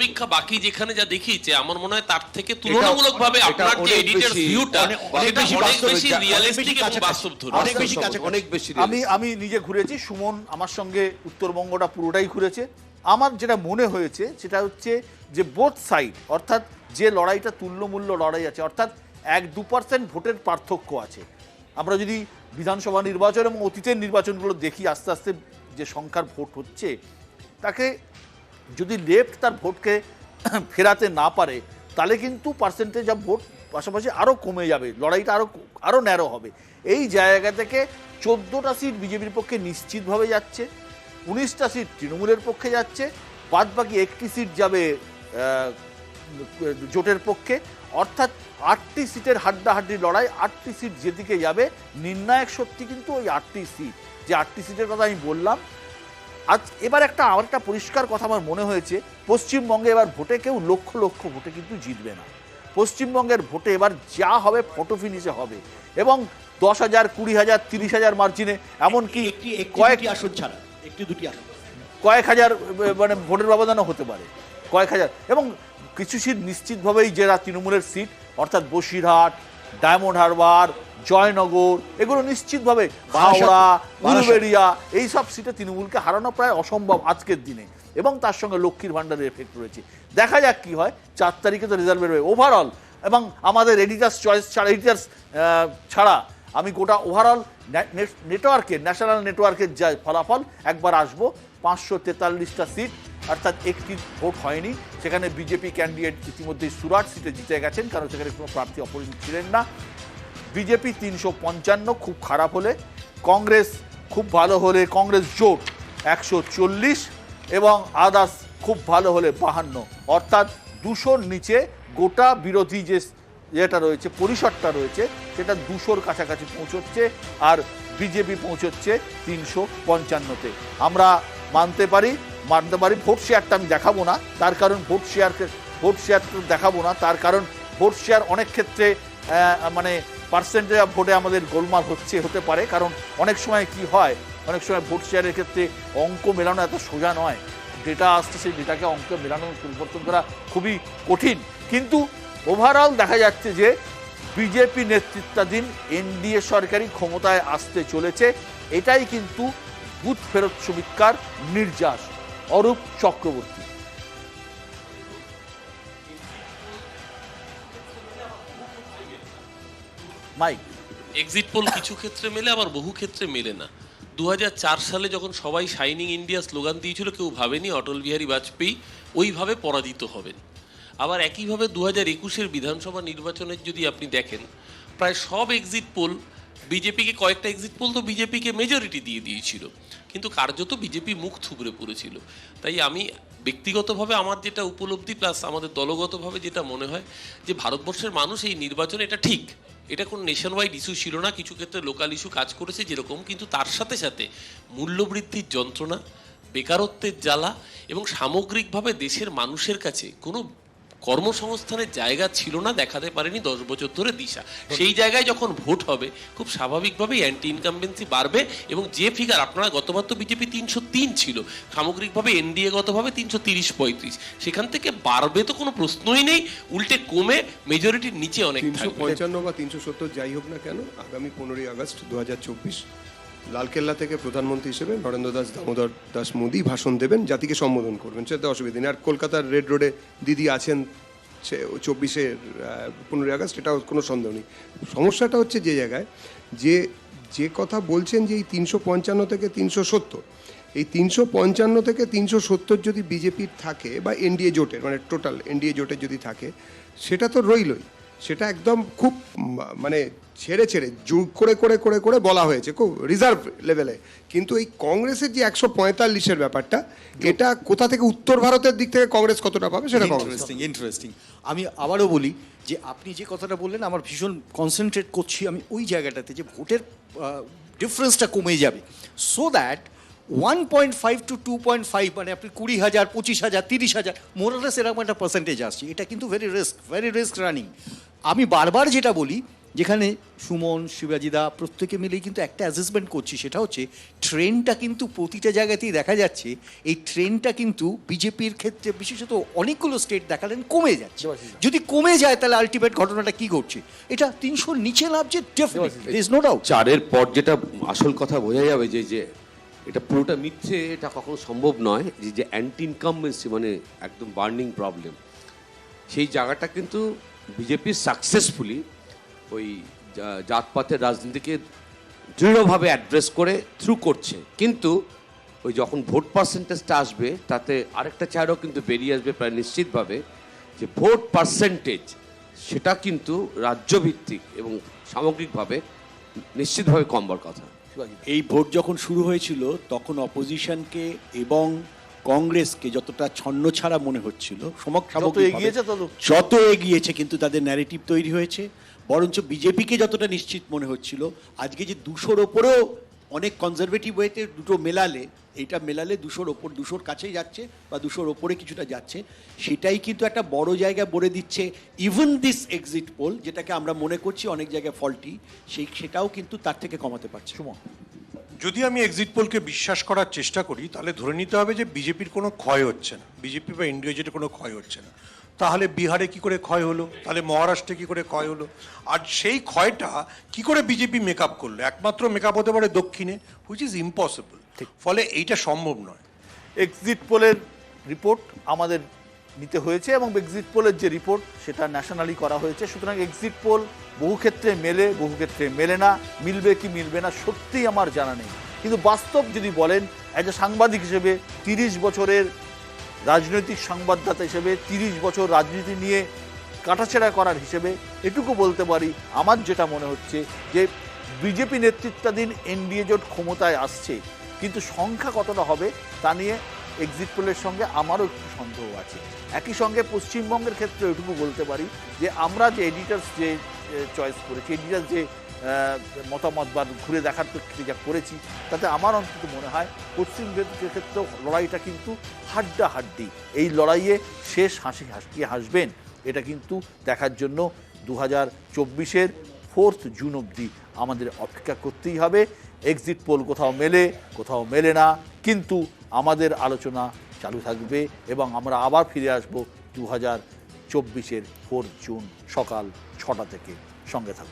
পরীক্ষা বাকি যেখানে যা দেখি যে আমার মনে হয় তার থেকে তুলনামূলকভাবে আপনার যে এডিটর ভিউটা অনেক বেশি রিয়েলিস্টিক এবং বাস্তবধর্মী, অনেক বেশি। আমি নিজে ঘুরেছি, সুমন আমার সঙ্গে উত্তরবঙ্গটা পুরোটাই ঘুরেছে। আমার যেটা মনে হয়েছে সেটা হচ্ছে যে বোথ সাইড, অর্থাৎ যে লড়াইটা তুল্যমূল্য লড়াই আছে, অর্থাৎ 1-2% ভোটের পার্থক্য আছে। আমরা যদি বিধানসভা নির্বাচন এবং অতীতের নির্বাচনগুলো দেখি, আস্তে আস্তে যে সংখ্যার ভোট হচ্ছে, তাকে যদি লেফট তার ভোটকে ফেরাতে না পারে তাহলে কিন্তু পার্সেন্টেজ অফ ভোট পাশাপাশি আরও কমে যাবে, লড়াইটা আরও ন্যারো হবে। এই জায়গা থেকে 14টা সিট বিজেপির পক্ষে নিশ্চিতভাবে যাচ্ছে, 19টা সিট তৃণমূলের পক্ষে যাচ্ছে, বাদ বাকি 1টি সিট যাবে জোটের পক্ষে। অর্থাৎ 8টি সিটের হাড্ডাহাড্ডি লড়াই, 8টি সিট যেদিকে যাবে, নির্ণায়ক শক্তি কিন্তু ওই 8টি সিট। যে 8টি সিটের কথা আমি বললাম, আজ এবার আমার একটা পরিষ্কার কথা আমার মনে হয়েছে, পশ্চিমবঙ্গে এবার ভোটে কেউ লক্ষ লক্ষ ভোটে কিন্তু জিতবে না। পশ্চিমবঙ্গের ভোটে এবার যা হবে ফটো ফিনিশে হবে, এবং 10,000, 20,000, 30,000 মার্জিনে, এমনকি কয়েকটি আসন ছাড়া একটি দুটি আসন, কয়েক হাজার মানে ভোটের ব্যবধানও হতে পারে, কয়েক হাজার। এবং কিছু সিট নিশ্চিতভাবেই যারা তৃণমূলের সিট, অর্থাৎ বসিরহাট, ডায়মন্ড হারবার, জয়নগর, এগুলো নিশ্চিতভাবে, হাওড়া, উলুবেড়িয়া, এইসব সিটে তৃণমূলকে হারানো প্রায় অসম্ভব আজকের দিনে। এবং তার সঙ্গে লক্ষ্মীর ভাণ্ডারের এফেক্ট রয়েছে। দেখা যাক কি হয়, 4 তারিখে তো রেজাল্ট বেরোবে ওভারঅল। এবং আমাদের এডিটার্স চয়েস ছাড়া আমি গোটা ওভারঅল নেটওয়ার্কের, ন্যাশনাল নেটওয়ার্কের যা ফলাফল একবার আসবো। 543টা সিট, অর্থাৎ একটি ভোট হয়নি। সেখানে বিজেপি ক্যান্ডিডেট ইতিমধ্যেই সুরাট সিটে জিতে গেছেন, কারণ সেখানে কোনো প্রার্থী অপোজিট ছিলেন না। বিজেপি 355, খুব খারাপ হলে। কংগ্রেস খুব ভালো হলে, কংগ্রেস জোট 140, এবং আদার্স খুব ভালো হলে 52। অর্থাৎ 200-র নিচে গোটা বিরোধী যেটা রয়েছে, পরিসরটা রয়েছে, সেটা 200-র কাছাকাছি পৌঁছচ্ছে, আর বিজেপি পৌঁছচ্ছে 355-তে। আমরা মানতে পারি। ভোট শেয়ারটা আমি দেখাবো না, তার কারণ ভোট শেয়ারটা দেখাবো না, তার কারণ ভোট শেয়ার অনেক ক্ষেত্রে মানে পার্সেন্টেজ অফ ভোটে আমাদের গোলমাল হতে পারে। কারণ অনেক সময় কি হয়, অনেক সময় ভোট শেয়ারের ক্ষেত্রে অঙ্ক মেলানো এত সোজা নয়। ডেটা আসছে, সেই ডেটাকে অঙ্ক মেলানো, পরিবর্তন করা খুবই কঠিন। কিন্তু ওভারঅল দেখা যাচ্ছে যে বিজেপি নেতৃত্বাধীন এনডিএ সরকারই ক্ষমতায় আসতে চলেছে। এটাই কিন্তু বুথ ফেরত সমীক্ষার নির্যাস। Arup Chakraborty. Mike. Exit poll কিছু ক্ষেত্রে মেলে, আবার বহু ক্ষেত্রে মেলে না। 2004 সালে যখন সবাই শাইনিং ইন্ডিয়া স্লোগান দিয়েছিল, কেউ ভাবেনি অটল বিহারী বাজপেয়ী ওইভাবে পরাজিত হবেন। আবার একইভাবে 2021-এর বিধানসভা নির্বাচনের যদি আপনি দেখেন, প্রায় সব এক্সিট পোল বিজেপিকে, কয়েকটা এক্সিট পোল তো বিজেপিকে মেজরিটি দিয়ে দিয়েছিল, কিন্তু কার্যত বিজেপি মুখ থুবড়ে পড়েছিল। তাই আমি ব্যক্তিগতভাবে আমার যেটা উপলব্ধি, প্লাস আমাদের দলগতভাবে যেটা মনে হয়, যে ভারতবর্ষের মানুষ এই নির্বাচনে, এটা ঠিক, এটা কোনো নেশন ওয়াইড ইস্যু ছিল না, কিছু ক্ষেত্রে লোকাল ইস্যু কাজ করেছে যেরকম, কিন্তু তার সাথে সাথে মূল্যবৃদ্ধির যন্ত্রণা, বেকারত্বের জ্বালা, এবং সামগ্রিকভাবে দেশের মানুষের কাছে কোনো কর্মসংস্থানের জায়গা ছিল না, দেখাতে পারেনি 10 বছর ধরে দিশা। সেই জায়গায় যখন ভোট হবে, খুব স্বাভাবিকভাবেই অ্যান্টি ইনকামবেন্সি বাড়বে। এবং যে ফিগার আপনারা, গতবার তো বিজেপি 303 ছিল, সামগ্রিকভাবে এনডিএ গতভাবে 330-35, সেখান থেকে বাড়বে তো কোনো প্রশ্নই নেই, উল্টে কমে মেজরিটির নিচে অনেক থাকবে। 355 বা 370 যাই হোক না কেন, আগামী 15ই আগস্ট 2024 লালকেল্লা থেকে প্রধানমন্ত্রী হিসেবে নরেন্দ্র দামোদর দাস মোদী ভাষণ দেবেন, জাতিকে সম্বোধন করবেন, সেটা অসুবিধা নেই। আর কলকাতার রেড রোডে দিদি আছেন 15ই আগস্ট, এটাও কোনো সন্দেহ নেই। সমস্যাটা হচ্ছে যে জায়গায় যে কথা বলছেন যে এই 355 থেকে 370, এই 355 থেকে 370 যদি বিজেপির থাকে বা এনডিএ জোটের, মানে টোটাল এনডিএ জোটের যদি থাকে, সেটা তো রইলই। সেটা একদম খুব মানে ছেড়ে জোর করে বলা হয়েছে, খুব রিজার্ভ লেভেলে। কিন্তু এই কংগ্রেসের যে 145-এর ব্যাপারটা, এটা কোথা থেকে, উত্তর ভারতের দিক থেকে কংগ্রেস কতটা পাবে, সেটা ইন্টারেস্টিং। আমি আবারও বলি যে আপনি যে কথাটা বললেন, আমার ভীষণ কনসেন্ট্রেট করছি আমি ওই জায়গাটাতে, যে ভোটের ডিফারেন্সটা কমে যাবে, সো দ্যাট 1.5 to 2.5, মানে আপনি 20,000, 25,000, 30,000 মোরালেস এরকম একটা পার্সেন্টেজ আসছে। এটা কিন্তু ভেরি রিস্ক রানিং। আমি বারবার যেটা বলি যেখানে সুমন, শিবাজিদা প্রত্যেকে মিলেই কিন্তু একটা অ্যাসেসমেন্ট করছি, সেটা হচ্ছে ট্রেনটা কিন্তু প্রতিটা জায়গাতেই দেখা যাচ্ছে এই ট্রেনটা কিন্তু বিজেপির ক্ষেত্রে বিশেষত অনেকগুলো স্টেট দেখালেন কমে যাচ্ছে। যদি কমে যায় তাহলে আলটিমেট ঘটনাটা কি ঘটছে, এটা 300 নিচে নামছে ডেফিনেটলি, ইজ নো ডাউট। চারের পর যেটা আসল কথা বোঝা যাবে যে এটা পুরোটা মিথ্যে, এটা কখনো সম্ভব নয়। যে অ্যান্টি ইনকামবেন্সি মানে একদম বার্নিং প্রবলেম, সেই জায়গাটা কিন্তু বিজেপি সাকসেসফুলি ওই জাতপাতের রাজনীতিকে দৃঢ়ভাবে অ্যাড্রেস করে থ্রু করছে। কিন্তু ওই যখন ভোট পার্সেন্টেজটা আসবে তাতে আরেকটা চারও কিন্তু বেরিয়ে আসবে প্রায় নিশ্চিতভাবে, যে ভোট পার্সেন্টেজ সেটা কিন্তু রাজ্যভিত্তিক এবং সামগ্রিকভাবে নিশ্চিতভাবে কমবার কথা। এই ভোট যখন শুরু হয়েছিল তখন অপোজিশনকে এবং কংগ্রেসকে যতটা ছন্নছাড়া মনে হচ্ছিল, যত এগিয়েছে কিন্তু তাদের ন্যারেটিভ তৈরি হয়েছে। বরঞ্চ বিজেপিকে যতটা নিশ্চিত মনে হচ্ছিল, আজকে যে 200-র ওপরেও অনেক কনজারভেটিভ ওয়েতে দুটো মেলালে, এইটা মেলালে 200-র ওপর, 200-র কাছেই যাচ্ছে বা 200-র ওপরে কিছুটা যাচ্ছে, সেটাই কিন্তু একটা বড় জায়গা বলে দিচ্ছে। ইভেন দিস এক্সিট পোল, যেটাকে আমরা মনে করছি অনেক জায়গায় ফল্টি, সেটাও কিন্তু তার থেকে কমাতে পারছে। যদি আমি এক্সিট পোলকে বিশ্বাস করার চেষ্টা করি তাহলে ধরে নিতে হবে যে বিজেপির কোনো ক্ষয় হচ্ছে না, বিজেপি বা ইন্ডিয়া জোটের কোনো ক্ষয় হচ্ছে না। তাহলে বিহারে কি করে ক্ষয় হলো, তাহলে মহারাষ্ট্রে কি করে ক্ষয় হলো, আর সেই ক্ষয়টা কি করে বিজেপি মেকআপ করলো? একমাত্র মেকআপ হতে পারে দক্ষিণে, হুইচ ইজ ইম্পসিবল। ফলে এইটা সম্ভব নয়। এক্সিট পোলের রিপোর্ট আমাদের নিতে হয়েছে এবং এক্সিট পোলের যে রিপোর্ট সেটা ন্যাশনালি করা হয়েছে। সুতরাং এক্সিট পোল বহু ক্ষেত্রে মেলে, বহু ক্ষেত্রে মেলে না। মিলবে কি মিলবে না সত্যিই আমার জানা নেই। কিন্তু বাস্তব যদি বলেন, অ্যাজ এ সাংবাদিক হিসেবে, 30 বছরের রাজনৈতিক সংবাদদাতা হিসেবে, 30 বছর রাজনীতি নিয়ে কাটাছেড়া করার হিসেবে এটুকু বলতে পারি, আমার যেটা মনে হচ্ছে যে বিজেপি নেতৃত্বাধীন এনডিএ জোট ক্ষমতায় আসছে, কিন্তু সংখ্যা কতটা হবে তা নিয়ে এক্সিট পোলের সঙ্গে আমারও একটু সন্দেহ আছে। একই সঙ্গে পশ্চিমবঙ্গের ক্ষেত্রে এটুকু বলতে পারি যে আমরা যে এডিটার্স যে চয়েস করেছি, এডিটার্স যে মতামত বা ঘুরে দেখার প্রেক্ষিতে যা করেছি, তাতে আমার অন্তত মনে হয় পশ্চিমবঙ্গের ক্ষেত্রেও লড়াইটা কিন্তু হাড্ডাহাড্ডি। এই লড়াইয়ে শেষ কে হাসবেন এটা কিন্তু দেখার জন্য 2024-এর 4 জুন অবধি আমাদের অপেক্ষা করতেই হবে। এক্সিট পোল কোথাও মেলে, কোথাও মেলে না, কিন্তু আমাদের আলোচনা চালু থাকবে এবং আমরা আবার ফিরে আসব 2024-এর 4 জুন সকাল 6টা থেকে। সঙ্গে থাকবে।